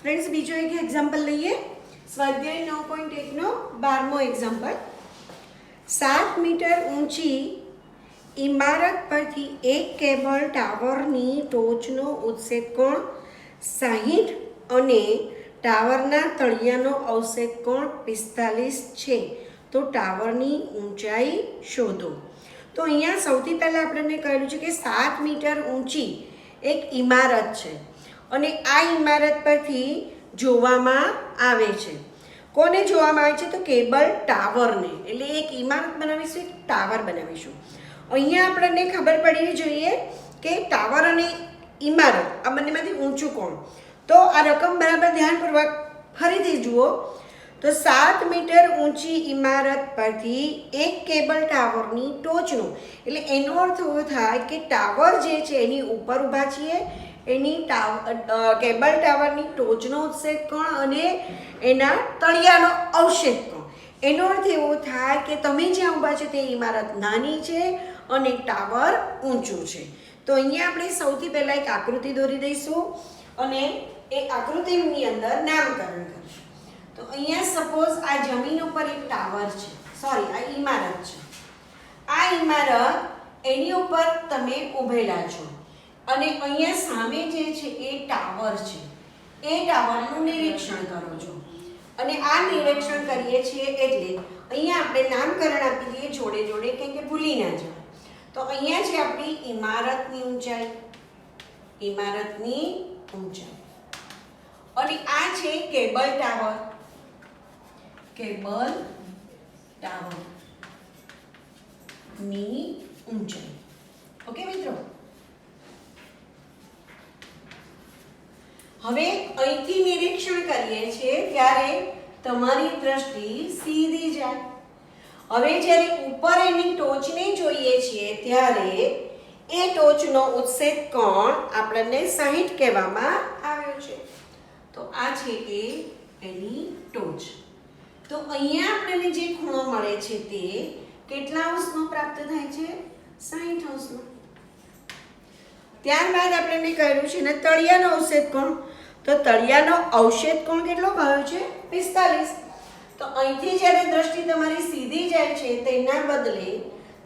Friends बीजो एक example लीए स्वाध्याय 9.1 नो 12मो एग्जाम्पल 7 मीटर ऊंची इमारत परथी एक केबल टावरनी टोचनो उच्छेद कोण 60 અને ટાવરના તળિયાનો અવક્ષેપ કોણ 45 છે તો ટાવરની ઊંચાઈ શોધો। તો અહીંયા સૌથી પહેલા આપણને કહેલું છે કે 7 મીટર ઊંચી એક ઇમારત છે અને આ ઇમારત પરથી જોવામાં આવે છે। કોને જોવામાં આવે છે તો કેબલ ટાવરને, એટલે એક ઇમારત બનાવીશું, એક ટાવર બનાવીશું। અહીંયા આપણને ખબર પડવી જોઈએ કે ટાવર અને ઇમારત આ બંનેમાંથી ઊંચું કોણ। तो आ रकम बराबर ध्यानपूर्वक फरीथी जुओ तो 7 मीटर ऊंची इमारत परथी एक केबल टावरनी टोचनो એટલે એનો અર્થ એવો થાય કે ટાવર જે છે એની ઉપર ઊભા છીએ, એની કેબલ ટાવરની ટોચનો ઉચ્છેદ કોણ અને એના તળિયાનો અવક્ષેપ કોણ। એનો અર્થ એવો થાય કે તમે જ્યાં ઊભા છો તે ઇમારત નાની છે અને ટાવર ઊંચું છે। તો અહીંયા આપણે સૌથી પહેલા એક આકૃતિ દોરી દઈશું અને एक आकृति अंदर नामकरण करशुं। तो अहींया सपोज आ जमीन पर एक टावर छे, सॉरी आ इमारत छे। आ इमारत एनी उपर तमे उभेला छो अने अहींया सामे जे छे ए टावर छे, ए टावरनुं निरीक्षण करो छो अने आ निरीक्षण करीए छीए एटले अहींया आपणे नामकरण आपी दीए जोडे जोडे केम के भूली ना जाओ। तो अहींया छे आपणी इमारतनी ऊंचाई, इमारतनी ऊंचाई અને આ છે કેબલ ટાવર, કેબલ ટાવર ની ઊંચાઈ। ઓકે મિત્રો, હવે અહીંથી નિરીક્ષણ કરીએ છીએ ત્યારે તમારી દ્રષ્ટિ સીધી જાય। હવે જ્યારે ઉપર એની ટોચને જોઈએ છીએ ત્યારે એ ટોચનો ઉચ્છેદ કોણ આપણને 60 કહેવામાં આવ્યો છે। तो आ छे ए एनी टोच। तो अहींया आपणे जे खूणो मळे छे ते केटला अंशनो प्राप्त थाय छे 60 अंशनो। ત્યારબાદ આપણને કહ્યું છે ને તળિયાનો અવક્ષેપ કોણ, તો તળિયાનો અવક્ષેપ કોણ કેટલો કહ્યો છે 45। તો અહીંથી જ્યારે દ્રષ્ટિ તમારી સીધી જાય છે તેના બદલે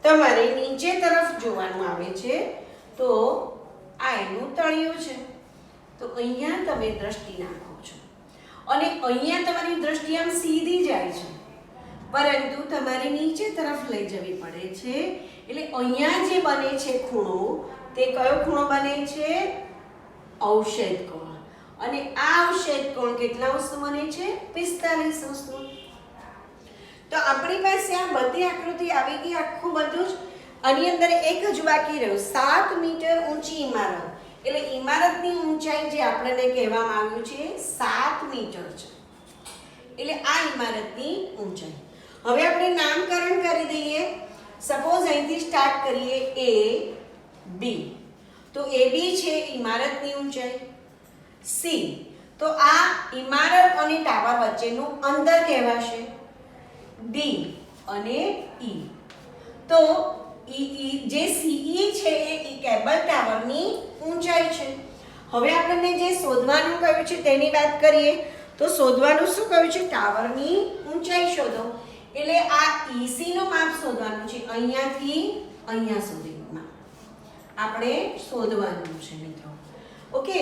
તમારે નીચે તરફ જોવાનું આવે છે। તો આ એનું તળિયું છે। तो अहींया तमे दृष्टि नाखो छो अने अहींया तमारी दृष्टि आम सीधी जाय छे परंतु तमारे नीचे तरफ लई जवी पड़े छे। એટલે अहींया जे बने छे खूणो ते कयो खूणो बने छे अवक्षेद कोण अने आ अवक्षेद कोण કેટલા અંશનો બને છે 45 અંશનો। તો આપણી પાસે આ બધી આકૃતિ આવી ગઈ, આખું બધું જ। આની અંદર એક જ બાકી રહ્યું 7 મીટર ઊંચી ઇમારત, એટલે ઇમારતની ઊંચાઈ જે આપણને કહેવામાં આવ્યું છે 7 મીટર છે, એટલે આ ઇમારતની ઊંચાઈ। હવે આપણે નામકરણ કરી દઈએ। સપોઝ અહીંથી સ્ટાર્ટ કરીએ એ બી, તો એ બી છે ઇમારતની ઊંચાઈ। સી તો આ ઇમારત અને ટાવર વચ્ચેનું અંતર કહેવાશે। ડી અને ઈ તો જે સીઈ છે એ કેબલ ટાવરની ઊંચાઈ છે। હવે આપણને જે શોધવાનું કહ્યું છે તેની વાત કરીએ તો શોધવાનું શું કહ્યું છે ટાવરની ઊંચાઈ શોધો। એટલે આ EC નું માપ શોધવાનું છે, અહીંયાથી અહીંયા સુધીનું માપ આપણે શોધવાનું છે મિત્રો। ઓકે,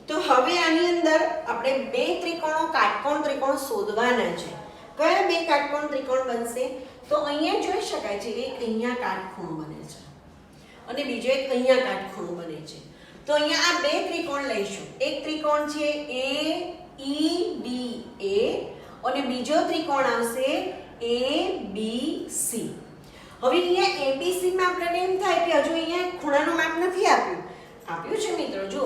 તો હવે આની અંદર આપણે બે ત્રિકોણો કાટકોણ ત્રિકોણ શોધવાના છે। કયા બે કાટકોણ ત્રિકોણ બનશે તો અહીંયા જોઈ શકાય છે એક અહીંયા કાટખૂણો બને છે અને બીજો એક અહીંયા કાટખૂણો બને છે। तो અહીંયા આ બે ત્રિકોણ લઈશું। એક ત્રિકોણ છે AEBA અને બીજો ત્રિકોણ આવશે ABC। હવે અહીંયા ABC માં આપણને એમ થાય કે હજુ અહીંયા ખૂણાનું માપ નથી આપ્યું છે મિત્રો। જો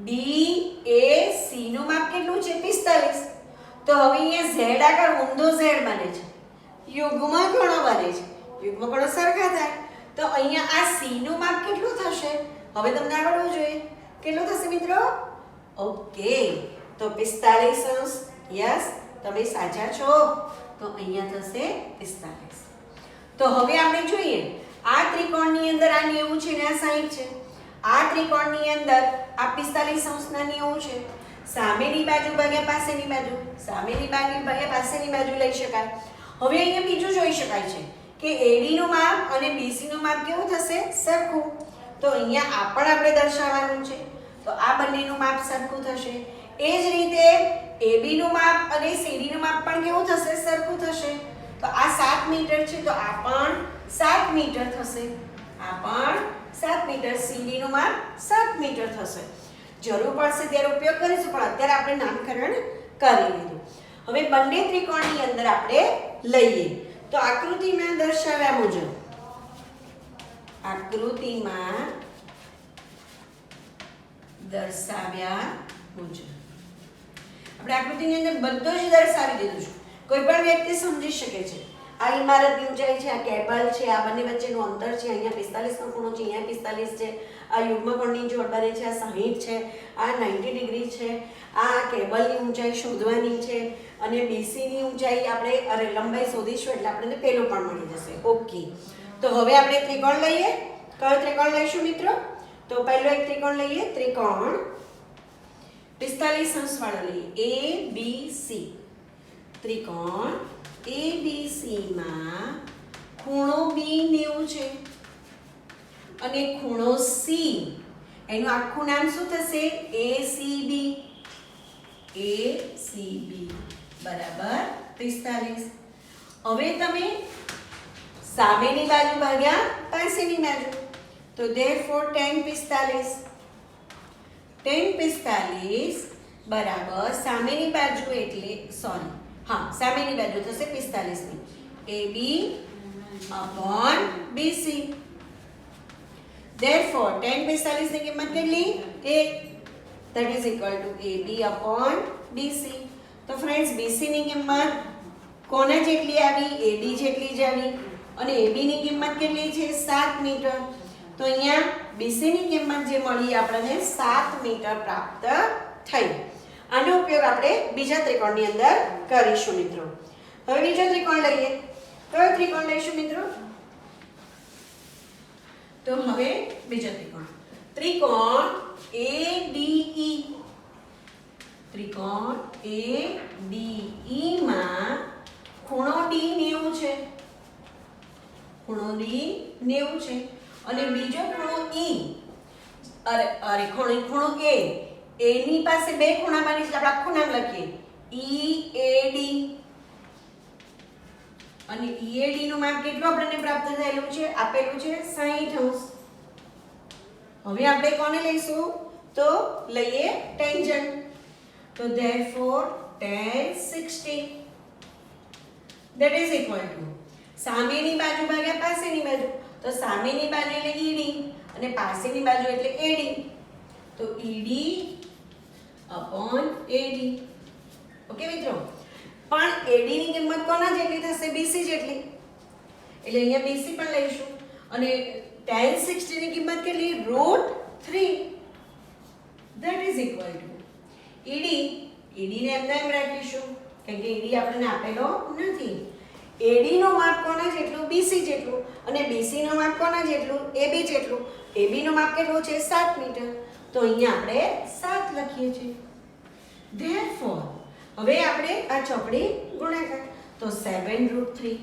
DAC નું માપ કેટલું છે 45। તો હવે અહીંયા Z આકાર ઊંધો Z બને છે, યુગ્મ કોણો બને છે, યુગ્મ કોણો સરખા થાય। તો અહીંયા આ C નું માપ કેટલું થશે હવે તમને આવડવું જોઈએ, કેટલું થશે મિત્રો? ઓકે, તો 45 અંશ। યસ, તમે સાચા છો। તો અહીંયા થશે 45। તો હવે આપણે જોઈએ આ ત્રિકોણની અંદર આ 90 છે ને આ 60 છે। આ ત્રિકોણની અંદર આ 45 અંશના 90 છે, સામેની બાજુ ભાગ્યા પાસેની બાજુ, સામેની બાજુ ભાગ્યા પાસેની બાજુ લઈ શકાય. હવે અહીંયા બીજું જોઈ શકાય છે કે AD નું માપ અને BC નું માપ કેવું થશે? સરખું. તો અહીંયા આ પણ આપણે દર્શાવવાનું છે. તો આ બંનેનું માપ સરખું થશે. એ જ રીતે AB નું માપ અને CD નું માપ પણ કેવું થશે? સરખું થશે. તો આ 7 મીટર છે તો આ પણ 7 મીટર થશે. આ પણ 7 મીટર. CD નું માપ 7 મીટર થશે. જરૂર પડશે ત્યારે ઉપયોગ કરીશું, પણ અત્યારે આપણે નામકરણ કરી લીધું. હવે બંને ત્રિકોણની અંદર આપણે લઈએ તો આકૃતિમાં દર્શાવ્યા મુજબ, આકૃતિમાં દર્શાવ્યા મુજબ આપણે આકૃતિની અંદર બધું જ દર્શાવી દીધું છે. કોઈ પણ વ્યક્તિ સમજી શકે છે. આ ઇમારતની ઊંચાઈ છે, આ કેબલ છે, આ બંને વચ્ચેનું અંતર છે, અહીંયા 45 નો ખૂણો છે, અહીંયા 45 છે, આ યુગ્મકોણની જોડ બને છે, આ 60 છે, આ 90 ડિગ્રી છે, આ કેબલની ઊંચાઈ શોધવાની છે અને BC ની ઊંચાઈ આપણે લંબાઈ શોધીશું એટલે આપણને પેલો પણ મળી જશે. ઓકે. તો હવે આપણે ત્રિકોણ લઈએ. કયો ત્રિકોણ લઈશું મિત્રો? તો પહેલો એક ત્રિકોણ લઈએ, ત્રિકોણ 45 અંશ વાળો લઈએ, ABC. ત્રિકોણ ABC માં ખૂણો B 90 છે અને ખૂણો C, એનું આખું નામ શું થશે? ACB. ACB બરાબર 45. હવે તમે સામેની બાજુ ભાગ્યા પાસેની બાજુ, તો therefore tan 45. tan 45 બરાબર સામેની બાજુ એટલે સામેની બાજુ થશે 45 ની AB upon BC. therefore tan 45 ની કિંમત કેટલી? 1. that is equal to AB upon BC. તો ફ્રેન્ડ્સ BC ની કિંમત કોના જેટલી આવી? AB જેટલી જ આવી અને AB ની કિંમત કેટલી છે? 7 મીટર. તો અહીંયા BC ની કિંમત જે મળી આપણને 7 મીટર પ્રાપ્ત થઈ. આનો ઉપયોગ આપણે બીજા ત્રિકોણની અંદર કરીશું મિત્રો. હવે બીજો ત્રિકોણ લઈએ. કયો ત્રિકોણ લઈશું મિત્રો? તો હવે બીજો ત્રિકોણ, ત્રિકોણ ADE. ત્રિકોણ ADE માં ખૂણો D 90 છે, ખૂણો D 90 છે અને બીજો ખૂણો E, ખૂણો A. A ની પાસે બે ખૂણા બની છે, આપણે આખું નામ લખીએ EAD. અને EAD નું માપ કેટલું આપણને પ્રાપ્ત થયેલું છે? આપેલું છે 60 અંશ. હવે આપણે કોને લઈશું? તો લઈએ ટેન્જન્ટ. તો therefore tan 60 that is equal to સામેની બાજુ ભાગ્યા પાસેની બાજુ. તો સામેની બાજુ એટલે ED અને પાસેની બાજુ એટલે AD. તો ED upon AD. ઓકે મિત્રો. પણ AD ની કિંમત કોના જેટલી થશે? BC જેટલી. એટલે અહીંયા BC પણ લઈશું અને tan 60 ની કિંમત કેટલી? √3. that is equal to ED. ED ને એમ રાખીશું કારણ કે ED આપણને આપેલો નથી. AD નું માપ કોના જેટલું? BC જેટલું. અને BC નું માપ કોના જેટલું? AB જેટલું. AB નું માપ કેટલું છે? 7 મીટર. તો અહીંયા આપણે 7 લખીએ છીએ. therefore હવે આપણે આ ચોકડી ગુણાકાર, તો 7√3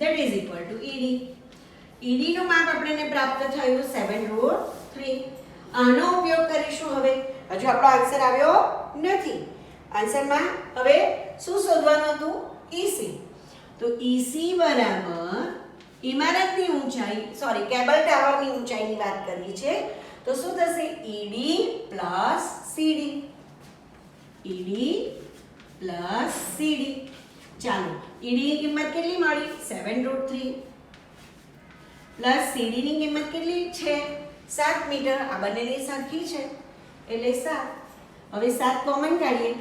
that is equal to ED. ED નું માપ આપણને પ્રાપ્ત થયું 7√3. આનો ઉપયોગ કરીશું. હવે હજુ આપણો આન્સર આવ્યો નથી. આન્સરમાં હવે શું શોધવાનું હતું? EC. તો EC બરાબર ઇમારતની ઊંચાઈ, કેબલ ટાવરની ઊંચાઈની વાત કરી છે. તો શું થશે? ED plus CD. ED plus CD. ચાલો, ED ની કિંમત કેટલી મળી? 7√3 પ્લસ CD ની કિંમત કેટલી છે? 7 મીટર. આ બંનેની સરખી છે એટલે 7. હવે 7 કોમન કાઢીએ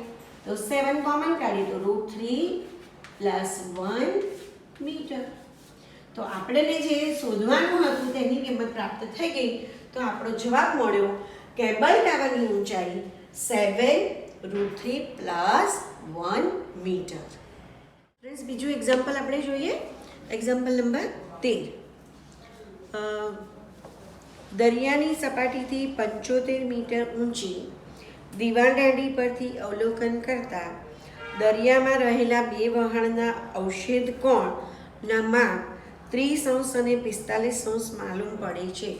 તો 7 કોમન કાઢીએ તો √3 પ્લસ 1 મીટર. તો આપણે જે શોધવાનું હતું તેની કિંમત પ્રાપ્ત થઈ ગઈ. તો આપણો જવાબ મળ્યો કેબલ ટાવરની ઊંચાઈ 7√3 પ્લસ 1 મીટર. ફ્રેન્ડ્સ, બીજું એક્ઝામ્પલ આપણે જોઈએ. Example number 13. દરિયાની સપાટીથી 75 મીટર ઊંચી દીવાલ દાંડી પરથી અવલોકન કરતા દરિયામાં રહેલા બે વહાણના અવશેષ કોણના માપ 30° અને 45° માલુમ પડે છે.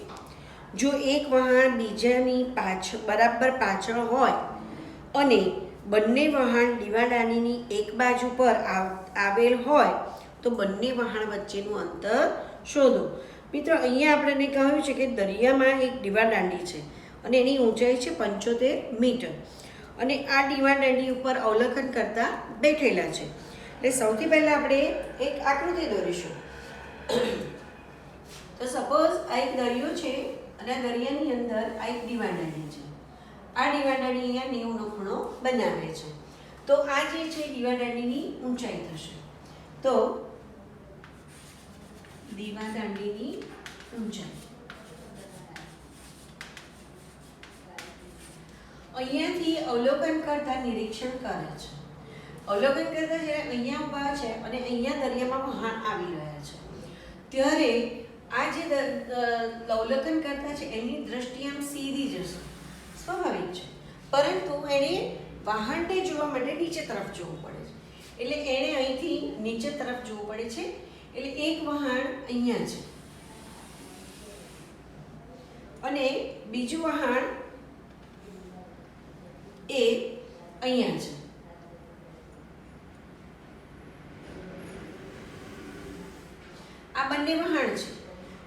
જો એક વહાણ બીજાની બરાબર પાછળ હોય અને બંને વહાણ દીવાલ દાંડીની એક બાજુ પર આવેલ હોય તો બંને વહાણ વચ્ચેનું અંતર શોધો. મિત્રો, અહીંયા આપણને કહ્યું છે કે દરિયામાં એક દીવાલ દાંડી છે અને એની ઊંચાઈ છે 75 મીટર અને આ દીવાલ દાંડી ઉપર અવલોકન કરતા બેઠેલા છે. એટલે સૌથી પહેલાં આપણે એક આકૃતિ દોરીશું. તો સપોઝ આ એક દરિયો છે અને આ દરિયાની અંદર આ એક દીવાલ દાંડી છે. આ દીવાલ દાંડી અહીંયા 90 ખૂણો બનાવે છે. તો આ જે છે દીવાલ દાંડીની ઊંચાઈ થશે. તો દીવાલ દાંડીની ઊંચાઈ અહીંયાથી અવલોકન કરતા નિરીક્ષણ કરે છે. અવલોકન કરતા જ્યારે અહીંયા ઊભા છે અને અહીંયા દરિયામાં વહાણ આવી રહ્યા છે ત્યારે આ જે અવલોકન કરતા છે એની દ્રષ્ટિ આમ સીધી જશે, સ્વાભાવિક છે. પરંતુ એણે વહાણને જોવા માટે નીચે તરફ જોવું પડે છે. એટલે એણે અહીંથી નીચે તરફ જોવું પડે છે. એટલે એક વહાણ અહીંયા છે અને બીજું વહાણ એ અહીંયા છે. આ બંને વહાણ છે.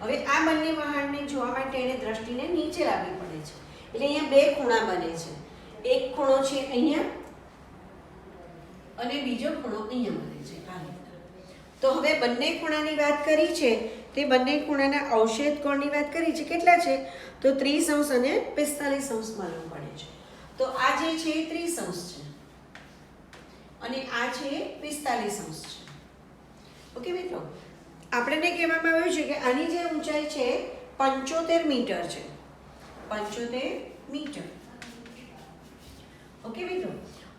હવે આ બંને વહાણને જોવા માટે એને દ્રષ્ટિને નીચે લાવવી પડે છે. એટલે અહીંયા બે ખૂણા બને છે. એક ખૂણો છે અહીંયા અને બીજો ખૂણો અહીંયા બને છે. તો હવે બંને ખૂણાની વાત કરી છે તે બંને ખૂણાના અવશેષ કોણની વાત કરી છે. કેટલા છે? તો 30° અને 45° માલુમ પડે છે. તો આ જે છે 30° છે અને આ છે 45° છે. ઓકે મિત્રો, આપણને કહેવામાં આવ્યું છે કે આની જે ઊંચાઈ છે 75 મીટર છે. 75 મીટર. ઓકે મિત્રો,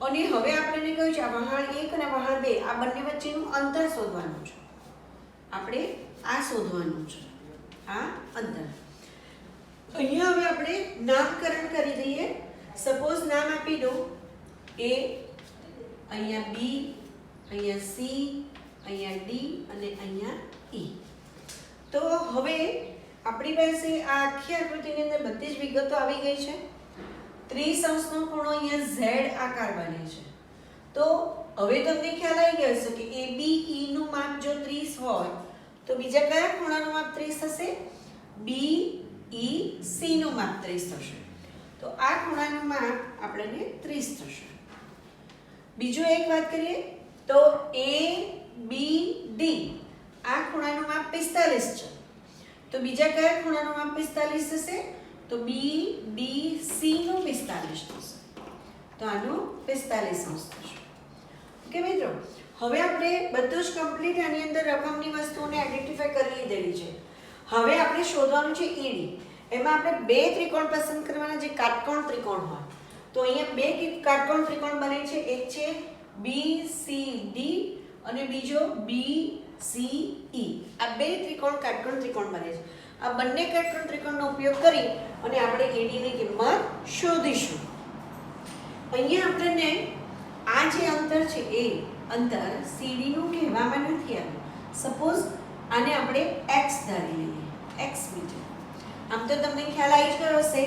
અને હવે આપણને કહ્યું છે આ વહાણ 1 અને વહાણ 2 આ બંને વચ્ચેનું અંતર શોધવાનું છે. આપણે આ શોધવાનું છે, આ અંતર. અહીંયા હવે આપણે નામકરણ કરી દઈએ. સપોઝ નામ આપી દો A, અહીંયા B, અહીંયા C, અહીંયા D અને અહીંયા E. તો હવે આપણી પાસે આ આખી આકૃતિની અંદર બધી જ વિગતો આવી ગઈ છે. 30° નો ખૂણો અહીંયા Z આકાર બને છે. તો હવે તમને ખ્યાલ આવી ગયો હશે કે ABE નું માપ જો 30 હોય તો બીજા કયા ખૂણાનું માપ 30 થશે? BEC નું માપ 30 થશે. તો આ ખૂણાનું માપ આપણને 30 થશે. બીજું એક વાત કરીએ તો ABD આ ખૂણાનું માપ 45 છે. તો બીજા કયા ખૂણાનું માપ 45 થશે? તો BDC નું 45 થશે. તો આનું 45° થશે. ઓકે મિત્રો, હવે આપણે બધું જ કમ્પ્લીટ આની અંદર રકમની વસ્તુઓને આઈડેન્ટિફાઈ કરી લીધેલી છે. હવે આપણે શોધવાનું છે ED. એમાં આપણે બે ત્રિકોણ પસંદ કરવાના જે કાટકોણ ત્રિકોણ હોય. તો અહીંયા બે કાટકોણ ત્રિકોણ બને છે. એક છે BCD અને બીજો BCE. આ બે ત્રિકોણ કાટકોણ ત્રિકોણ બને છે. આ બંને કાટકોણ ત્રિકોણનો ઉપયોગ કરી અને આપણે AD ની કિંમત શોધીશું. અહીંયા આપણને આ જે અંતર છે એ અંતર CD નું કહેવામાં નથી આવ્યું. સપોઝ આને આપણે x ધારી લઈએ, x મીટર. આમ તો તમને ખ્યાલ આવી ગયો હશે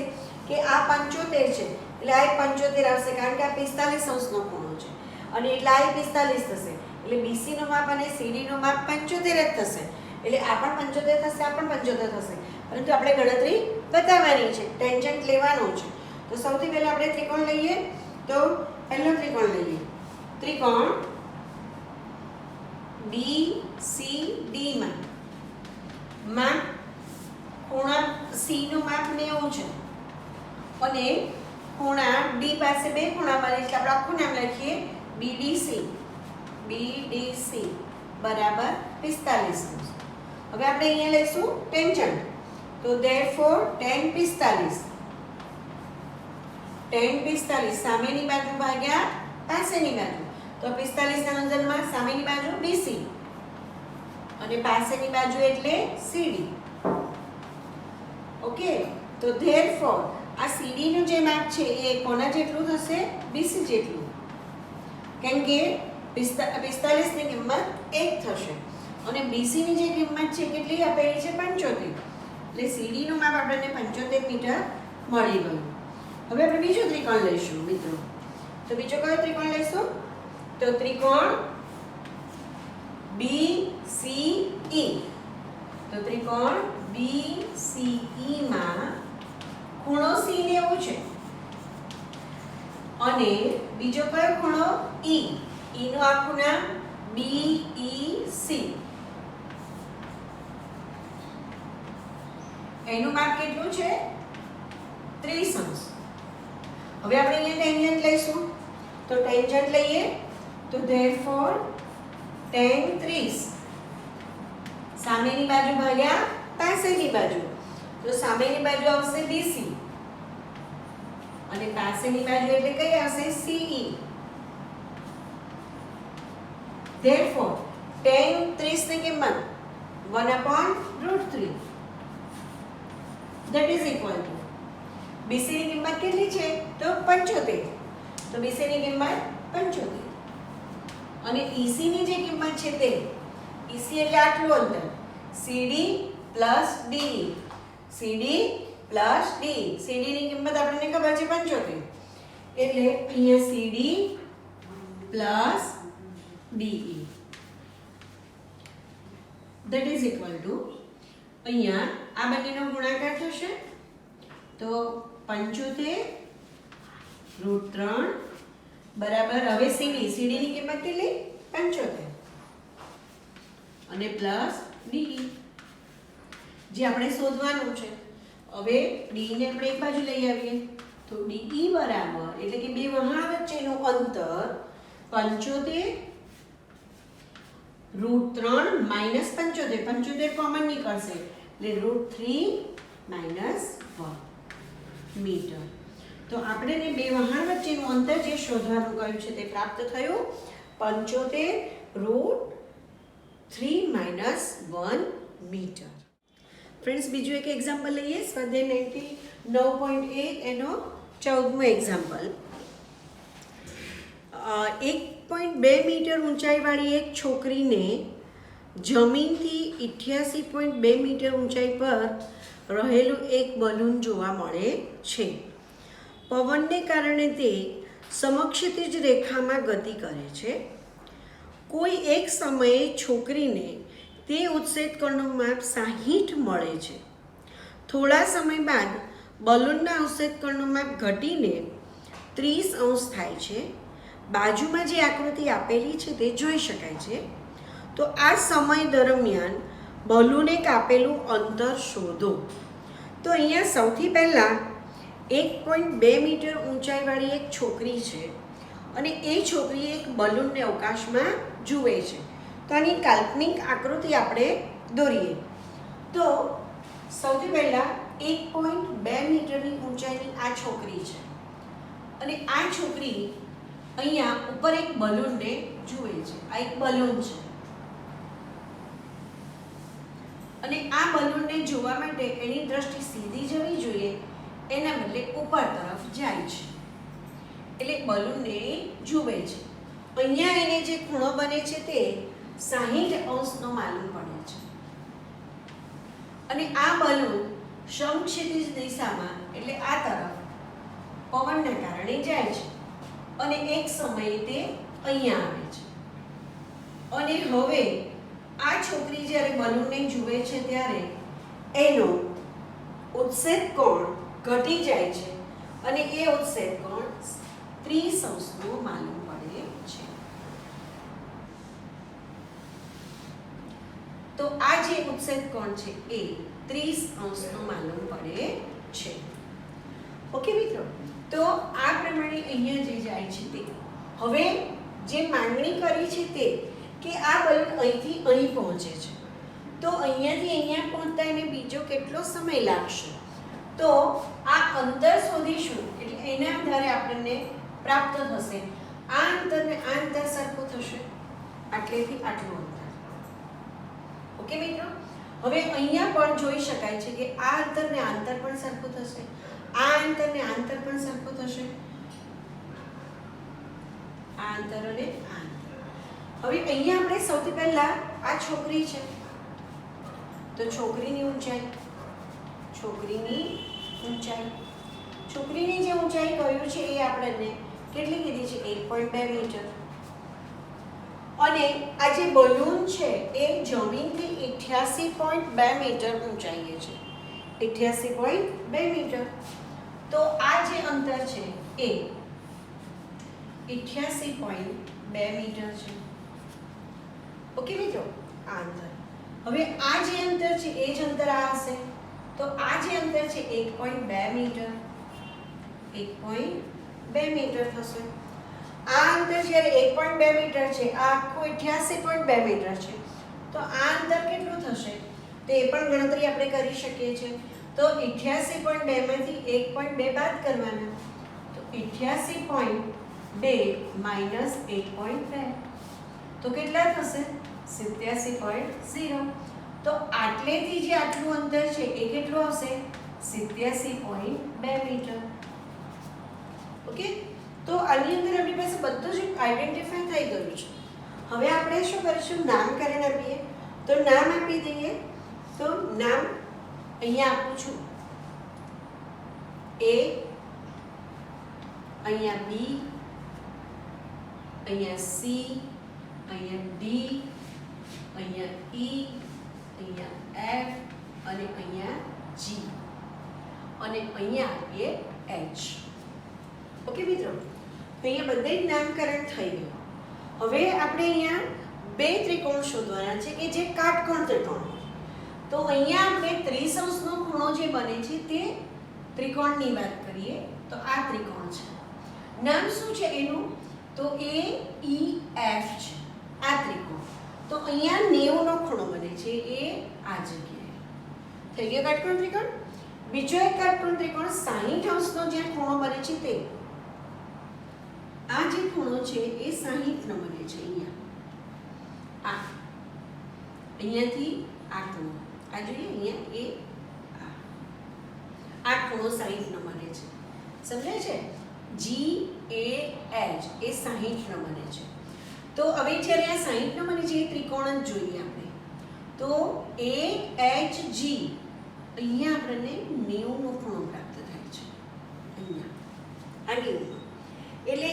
કે આ 75 છે એટલે આ 75 આવશે કારણ કે આ 45° નો ખૂણો છે અને એટલે આ 45 થશે. એટલે BC નું માપ અને CD નું માપ 75 જ થશે. એટલે આ પણ 75 થશે, આ પણ 75 થશે. પરંતુ આપણે ગણતરી બતાવવાની છે, ટેન્જન્ટ લેવાનો છે. તો સૌથી પહેલા આપણે ત્રિકોણ લઈએ. તો પહેલો ત્રિકોણ લઈએ. ત્રિકોણ BCD માં ખૂણા C નું માપ 90 છે અને ખૂણા D પાસે બે ખૂણા બને એટલે આપણે આખું નામ લખીએ BDC. BDC બરાબર 45°. હવે આપણે અહીંયા લઈશું ટેન્જન્ટ. તો therefore tan 45. tan 45 સામેની બાજુ ભાગ્યા પાસેની બાજુ. તો 45 ના વજનમાં સામેની બાજુ BC અને પાસેની બાજુ એટલે CD. ઓકે, તો therefore આ CD નું જે માપ છે એ કોના જેટલું થશે? BC જેટલું, કેમ કે 45 ની કિંમત 1 થશે અને BC ની જે કિંમત છે કેટલી આપેલી છે? 75. એટલે CD નું માપ આપણને 75 મીટર મળી ગયું. હવે આપણે બીજો ત્રિકોણ લઈશું મિત્રો. તો બીજો કયો ત્રિકોણ લઈશું? તો ત્રિકોણ BCE. તો ત્રિકોણ BCE માં ખૂણો C 90 છે અને બીજો કયો ખૂણો? E. E નું આખું નામ BEC. એનું માપ કેટલું છે? 30 અંશ. હવે આપણે અહીંયા ટેન્જન્ટ લઈશું. તો ટેન્જન્ટ લઈએ તો therefore tan 30 સામેની બાજુ ભાગ્યા પાસેની બાજુ. તો સામેની બાજુ આવશે BC અને પાસેની બાજુ એટલે કઈ આવશે? CE. therefore tan 30 ની કિંમત 1/√3 that is equal to BC ની કિંમત કેટલી છે? તો 75. તો BC ની કિંમત 75 અને EC ની જે કિંમત છે તે EC એટલે આટલું અંતર CD plus DE. CD plus DE. CD ની કિંમત આપણને ખબર છે 75. એટલે અહીંયા CD plus DE that is equal to અહીંયા આ બંનેનો ગુણાકાર થશે તો 75√3 બરાબર હવે CD ની કિંમત કેટલી? 75 અને પ્લસ DE જે આપણે શોધવાનું છે. હવે DE ને આપણે એક બાજુ લઈ આવીએ તો DE બરાબર એટલે કે બે વહાણ વચ્ચેનું અંતર 75√3 માઈનસ 75. 75 કોમન નીકળશે એટલે √3 માઈનસ 1 મીટર. તો આપણે બે વહાણ વચ્ચેનું અંતર જે શોધવાનું કહ્યું છે તે પ્રાપ્ત થયું 75√3 માઈનસ 1 મીટર. ફ્રેન્ડ્સ બીજું એક એક્ઝામ્પલ લઈએ. સ્વાધ્યાય 9.1 એનો 14મું એક્ઝામ્પલ. 1.2 મીટર ઊંચાઈવાળી એક છોકરીને જમીનથી 88.2 મીટર ઊંચાઈ પર રહેલું એક બલૂન જોવા મળે છે. પવનને કારણે તે સમક્ષિતિજ રેખામાં ગતિ કરે છે. કોઈ એક સમયે છોકરીને તે ઉત્સેચકનું માપ 60 મળે છે. થોડા સમય બાદ બલૂનના ઉત્સેચકનું માપ ઘટીને 30 અંશ થાય છે. બાજુમાં જે આકૃતિ આપેલી છે તે જોઈ શકાય છે. તો આ સમય દરમિયાન બલૂને કાપેલું અંતર શોધો. તો અહીંયા સૌથી પહેલાં 1.2 મીટર ઊંચાઈવાળી એક છોકરી છે અને એ છોકરી એક બલૂનને અવકાશમાં જુએ છે. તો આની કાલ્પનિક આકૃતિ આપણે દોરીએ. તો સૌથી પહેલાં 1.2 મીટરની ઊંચાઈની આ છોકરી છે અને આ છોકરી અહીંયા ઉપર એક બલૂનને જુએ છે. આ એક બલૂન છે અને આ બલૂનને જોવા માટે એની દ્રષ્ટિ સીધી જવી જોઈએ, એના બદલે ઉપર તરફ જાય છે એટલે બલૂનને જુએ છે. અહીંયા એને જે ખૂણો બને છે તે 60 અંશનો માલુમ પડે છે અને આ બલૂન સમક્ષિતિજ દિશામાં એટલે આ તરફ પવનના કારણે જાય છે અને એક સમયે તે અહીંયા આવે છે. અને હવે આ છોકરી જ્યારે બલૂનને જુએ છે ત્યારે એનો ઉત્સેદ કોણ ઘટી જાય છે અને એ ઉત્સેદ કોણ 30 અંશનો માલુમ પડે છે. તો આ જે ઉત્સેદ કોણ છે એ 30 અંશનો માલુમ પડે છે. ઓકે મિત્રો, તો આ પ્રમાણે અહીંયા જે જાય છે તે હવે જે માંગણી કરી છે તે કે આ બલૂન અહીંથી અહીં પહોંચે છે તો અહીંયાથી અહીંયા પહોંચતા એને બીજો કેટલો સમય લાગશે. તો આ અંતર શોધીશું એટલે એના આધારે આપણને પ્રાપ્ત થશે. આ અંતરને આ અંતર સરખું થશે, આટલેથી આટલું અંતર. ઓકે મિત્રો, હવે અહીંયા પણ જોઈ શકાય છે કે આ અંતર ને આ અંતર પણ સરખું થશે, આ અંતર ને આ અંતર પણ સરખું થશે, આ અંતર અને આ અંતર. હવે અહીંયા આપણે સૌથી પહેલા આ છોકરી છે તો છોકરીની ઊંચાઈ, છોકરીની જે ઊંચાઈ કહ્યું છે એ આપણને કેટલી કીધી છે 1.2 મીટર. અને આ જે બલૂન છે એ જમીનથી 88.2 મીટર ઊંચાઈએ છે, 88.2 મીટર. તો આ જે અંતર છે એ 88.2 મીટર છે. ઓકે મિત્રો, આ અંતર. હવે આ જે અંતર છે એ જ અંતર આ હશે, તો આ જે અંતર છે 1.2 મીટર, 1.2 મીટર થશે. આ અંતર જ્યારે 1.2 મીટર છે, આ આખું 88.2 મીટર છે, તો આ અંતર કેટલું થશે તો એ પણ ગણતરી આપણે કરી શકીએ છીએ. તો 88.2 માંથી 1.2 બાદ કરવાના, તો 88.2 માઇનસ 1.2 તો કેટલા થશે 87.0. તો આટલેથી જે આટલું અંતર છે એ કેટલું આવશે 87.2 મીટર. ઓકે, તો આની અંદર આપણી પાસે બધું જ આઈડેન્ટિફાઈ થઈ ગયું છે. હવે આપણે શું કરીશું, નામકરણ આપીએ. તો નામ આપી દઈએ. તો નામ અહીંયા આપું છું A, અહીંયા B, અહીંયા C, અહીંયા D, અહીંયા E, અહીંયા F અને અહીંયા G અને અહીંયા આપીએ H. ઓકે મિત્રો, અહીંયા બધે જ નામકરણ થઈ ગયું. હવે આપણે અહીંયા બે ત્રિકોણ શોધવાના છે કે જે કાટકોણ ત્રિકોણ. તો અહીંયા આપણે 30 અંશનો ખૂણો જે બને છે તે ત્રિકોણની વાત કરીએ તો આ ત્રિકોણ છે. નામ શું છે એનું, તો AEF છે આ ત્રિકોણ. તો અહીંયા 90 નો ખૂણો બને છે એ આ જગ્યાએ થઈ ગયો કાટકોણ ત્રિકોણ. બીજો એક કાટકોણ ત્રિકોણ 60 અંશનો જે ખૂણો બને છે તે આ જે ખૂણો છે એ 60 નો બને છે. અહીંયા અહીંયાથી આ ખૂણો આ જોઈએ, અહીંયા એ આ ખૂણો 60 નો બને છે. સમજાય છે? GAH એ 60 નો બને છે. તો હવે જ્યારે આ 60 નો બને છે એ ત્રિકોણ જ જોઈએ આપણે. તો AHG અહીંયા આપણને 90 નો ખૂણો પ્રાપ્ત થાય છે. અહીંયા આ 90 નો. એટલે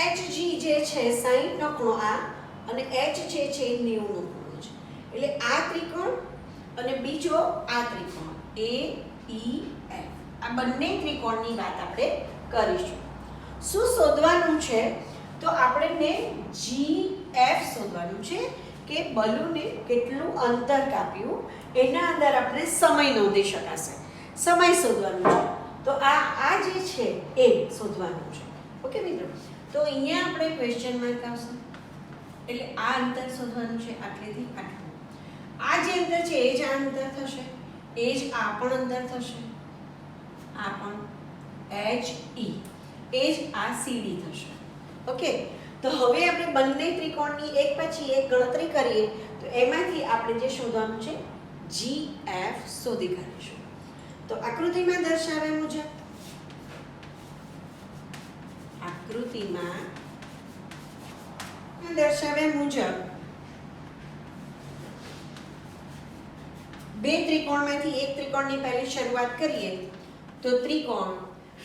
AHG જે છે 60 નો ખૂણો આ અને H જે છે 90 નો ખૂણો છે. એટલે આ ત્રિકોણ અને બીજો આ ત્રિકોણ AEF આ બંને ત્રિકોણની વાત આપણે કરીશું. શું શોધવાનું છે? તો આપણને GF શોધવાનું છે કે બલૂને કેટલું અંતર કાપ્યું એના અંદર આપણે સમય નોંધી શકાશે. સમય શોધવાનું છે. તો આ જે છે એ શોધવાનું છે. ઓકે મિત્રો, તો અહીંયા આપણે ક્વેશ્ચન માર્ક આવશે એટલે આ અંતર શોધવાનું છે આટલેથી આટલું. આ જે અંતર છે એ જ આ અંતર થશે, એ જ આ પણ અંતર થશે, આ પણ HE એ જ આ CD થશે. ઓકે, તો હવે આપણે બંને ત્રિકોણની એક પછી એક ગણતરી કરીએ તો એમાંથી આપણે જે શોધવાનું છે GF શોધી કાઢીશું. તો આકૃતિમાં દર્શાવ્યા મુજબ બે ત્રિકોણમાંથી એક ત્રિકોણની પહેલી શરૂઆત કરીએ તો ત્રિકોણ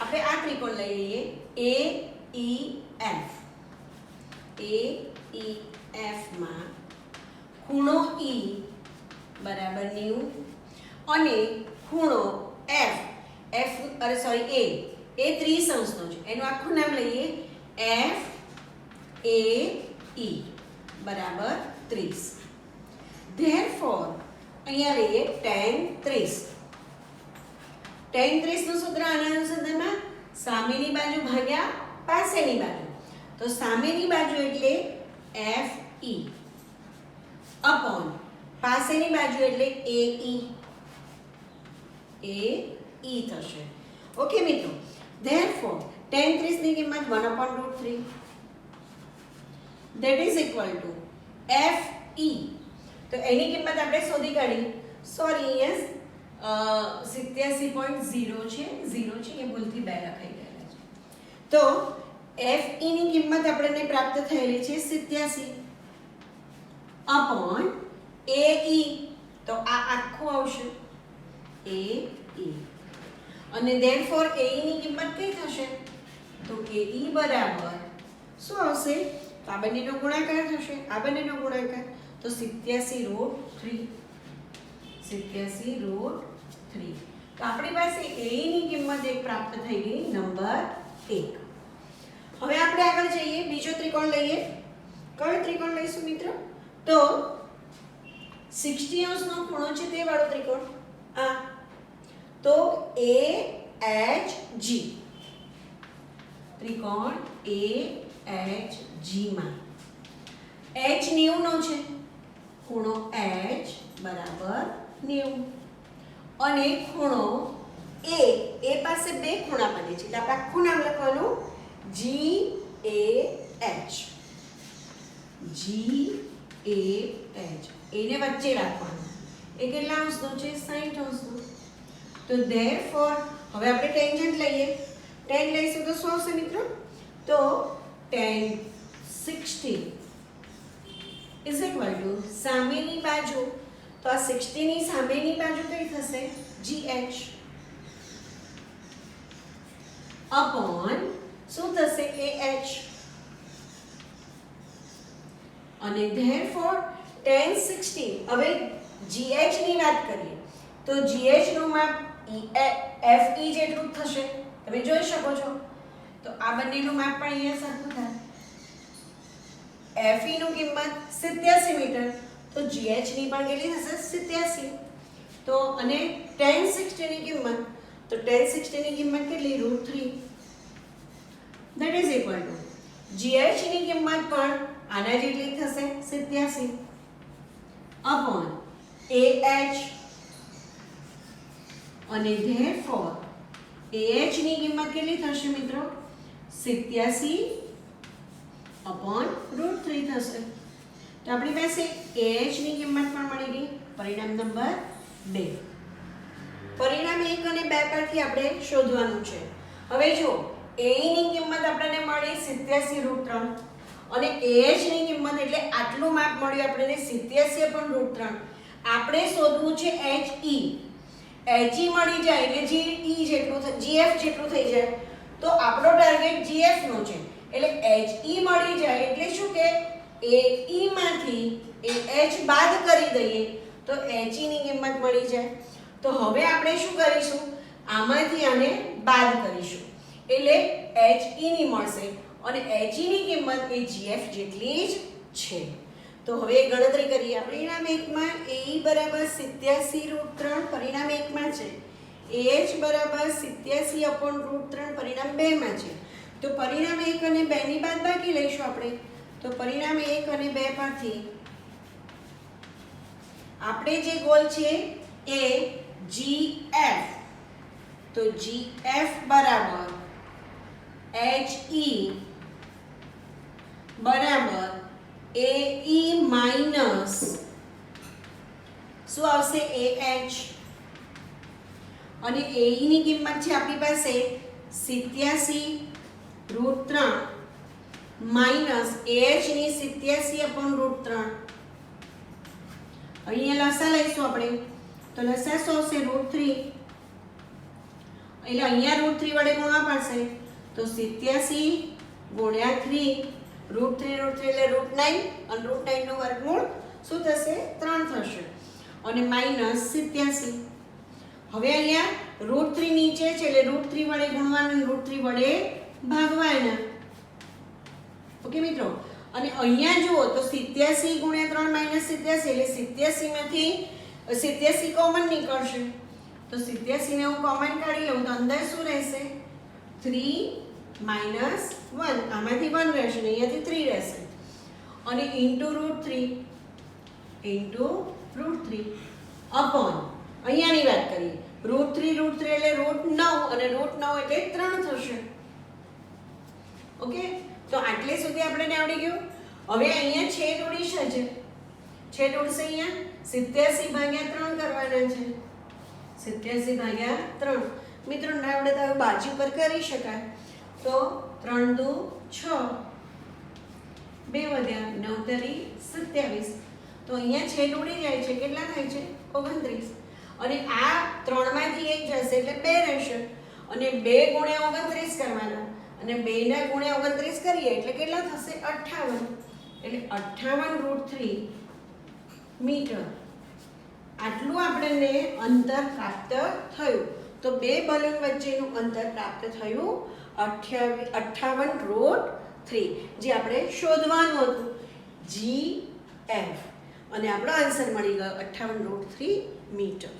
આપણે આ ત્રિકોણ લઈ લઈએ AEF. AEF માં ખૂણો E બરાબર 90 અને ખૂણો F એ 30 અંશનો છે. એનું આખું નામ લઈએ FAE બરાબર 30. ધેરફોર અહીંયા લઈએ tan 30. tan 30 નું સૂત્ર આના અનુસંધાનમાં સામેની બાજુ ભાગ્યા પાસેની બાજુ. તો સામેની બાજુ એટલે FE અપોન પાસેની બાજુ એટલે AE થશે. ઓકે મિત્રો, therefore tan 30 ની કિંમત 1/√3 that is equal to FE. તો એની કિંમત આપણે શોધી કાઢી. સોરી, યસ 87.0 છે, 0 છે, એ ભૂલથી 2 લખાઈ ગયેલા છે. તો FE ની કિંમત આપણને પ્રાપ્ત થયેલી છે 87 અપોન AE, તો આ આખું આવશે AE, અને therefore AE ની કિંમત કઈ થશે? તો AE બરાબર શું આવશે? તો આ બંનેનો ગુણાકાર થશે, આ બંનેનો ગુણાકાર, તો 87√3, 87√3. તો આપણી પાસે AE ની કિંમત એક પ્રાપ્ત થઈ ગઈ, નંબર 1. હવે આપણે આગળ જઈએ, બીજો ત્રિકોણ લઈએ. કયો ત્રિકોણ લઈશું મિત્રો? તો 60 અંશનો ખૂણો છે તે વાળો ત્રિકોણ. આ તો AHG, ત્રિકોણ AHG માં H 90 નો છે, ખૂણો H બરાબર 90, અને ખૂણો A પાસે બે ખૂણા બને છે, એટલે આપણે આખું નામ લખવાનું GAH, GAH, એને વચ્ચે રાખવાનું. એ કેટલા અંશનો છે? 60 અંશનો. તો therefore હવે આપણે ટેન્જન્ટ લઈએ. tan લઈશું તો શું આવશે મિત્રો? તો tan 60 is equal to સામેની બાજુ, તો આ 60 ની સામેની બાજુ કઈ થશે? GH અપોન શું થશે? AH, અને therefore tan 60. હવે GH ની વાત કરીએ તો GH નું માપ FE જેટલું થશે, તમે જોઈ શકો છો. તો આ બંનેનું માપ પણ અહીંયા સરખું થાય. FE નું કિંમત 87 મીટર, તો GH ની પણ કેટલી થશે? 87. તો અને tan 60 ની કિંમત, તો tan 60 ની કિંમત કેટલી? √3. that is equal to GH ની કિંમત પણ આના જેટલી થશે, 87 અપોન AH, અને therefore AH ની કિંમત કેટલી થશે મિત્રો? 87 અપોન √3 થશે. તો આપણી પાસે AH ની કિંમત પણ મળી ગઈ. પરિણામ નંબર 2. પરિણામ 1 અને 2 પરથી આપણે શોધવાનું છે. હવે જો AE ની કિંમત આપણને મળી 87√3, અને AH ની કિંમત એટલે આટલું માપ મળ્યું આપણને 87/√3. આપણે શોધવું છે HE. HE મળી જાય એટલે GE જેટલું, GF જેટલું થઈ જાય. તો આપણો ટાર્ગેટ GF નો છે, એટલે HE મળી જાય એટલે શું કે AE માંથી AH બાદ કરી દઈએ તો HE ની કિંમત મળી જાય. તો હવે આપણે શું કરીશું? આમાંથી આને બાદ કરીશું, એટલે HE ની મળશે, અને HE ની કિંમત એ GF જેટલી જ છે. તો હવે ગણતરી કરીએ. પરિણામ 1 માં AE બરાબર 87√3 પરિણામ 1 માં છે, AH બરાબર 87/√3 પરિણામ 2 માં છે. તો પરિણામ 1 અને 2 ની બાદબાકી લઈશું આપણે. તો પરિણામ 1 અને 2 પરથી આપણે જે ગોલ છે એ GF, તો GF બરાબર HE બરાબર AE માઈનસ શું આવશે? AH, અને AE ની કિંમત છે આપણી પાસે 87√3 માઈનસ AH ની 87/√3. અહીંયા લસા લઈશું આપણે, તો લસા શું આવશે? √3, એટલે અહીંયા √3 વડે ગુણવા પડશે, તો 87 ગુણ્યા 3, √3 એટલે √9, અને √9 નું વર્ગમૂળ શું થશે? 3 થશે, અને માઈનસ 87. હવે અહીંયા √3 નીચે છે એટલે √3 વડે ગુણવાનું, √3 વડે ભાગવાના. ઓકે મિત્રો, અને અહીંયા જુઓ તો 87 ગુણ્યા 3 માઈનસ 87 એટલે 87 માંથી 87 કોમન નીકળશે, તો 87 ને હું કોમન કાઢી લઉં તો અંદર શું રહેશે? 3 માઈનસ 1, આમાંથી 1 રહેશે, અહીંયાથી 3 રહેશે, અને ઇન્ટુ √3 અપોન અહીંયાની વાત કરીએ √3 એટલે √9, અને √9 એટલે 3 થશે. ઓકે, તો આટલે સુધી આપણને આવડી ગયું. હવે અહીંયા છેદ ઉડીશ જ, છેદ ઉડશે. અહીંયા 87/3 કરવાના છે, 87 ભાગ્યા 3. મિત્રો ના આવડે તો હવે બાજુ પર કરી શકાય. તો 3 દુ 6, 2 વધ્યા 9 તરી 27. તો અહીંયા છેદ ઉડી જાય છે, કેટલા થાય છે 29. અને આ 3 માંથી 1 જશે એટલે 2 રહેશે. અને 2 ગુણ્યા 29 કરવાના, અને 2 ના ગુણ્યા 29 કરીએ એટલે કેટલા થશે 58. એટલે 58√3 મીટર. આટલું આપણને અંતર પ્રાપ્ત થયું. તો બે બલૂન વચ્ચેનું અંતર પ્રાપ્ત થયું 58√3, જે આપણે શોધવાનું હતું GF. અને આપણો આન્સર મળી ગયો 58√3 મીટર.